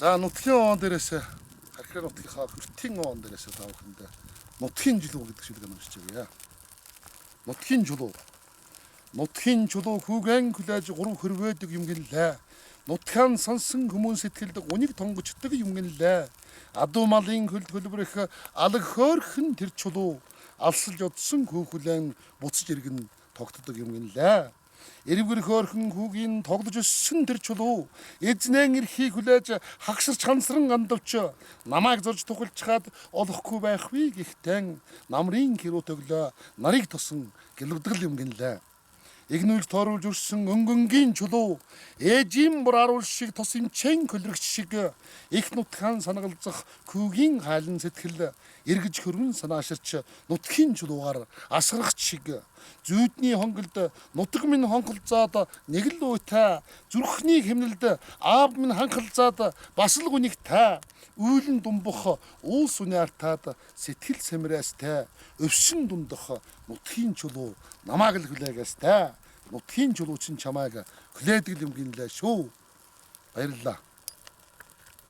За нутгийн оон дээрээс харьхаа нутгийнхаа хүртийн оон дээрээс та бүхэнд нутгийн жилүү гэдэг шүлэг уншиж байгаа. Нутгийн жилүү. Нутгийн жилүү хүүгэн хүлээж гурав хөрвөөдөг юм гинлээ. Нутгаан сонсон хүмүүс сэтгэлд унийг тонгочдөг юм гинлээ. Адуу малын хөлбөрөх алаг хөөрхөн тэр чулуу алсалж одсон хүүхүлэн буцаж иргэн тогтдог юм гинлээ. Эрвгэр хөөрхөн хүүгийн тоглож өссөн тэр чулуу эзнэн эрхийг хүлээж хагширч хансран андавч намайг зорж тухалчхаад олохгүй байхгүй гэхдээ намрын хэрүү төглөө нарыг тосон гэлвдгэл юм гинлээ. Игнүүлж тооруулж өрсөн өнгөнгийн чулуу ээжийн бүр аруул шиг тос имчэн хөлрөгч шиг их нутгаан санагалзах хүүгийн хайлан сэтгэл эргэж хөрвөн санааширч нутгийн чулуугаар асгарах шиг зүүдний хонголд нутаг минь хонхолцоод нэг л уйтай зүрхний хэмнэлд аав минь ханхалзаад бас л гүнийг та үйлэн думбах уус униартаад сэтгэл сэмрээстэй өвсөн дундах нутгийн чулуу намааг л хүлээгээс та нутгийн чулуу чинь чамайг хүлээдэг юм гинлээ шүү. Баярлалаа.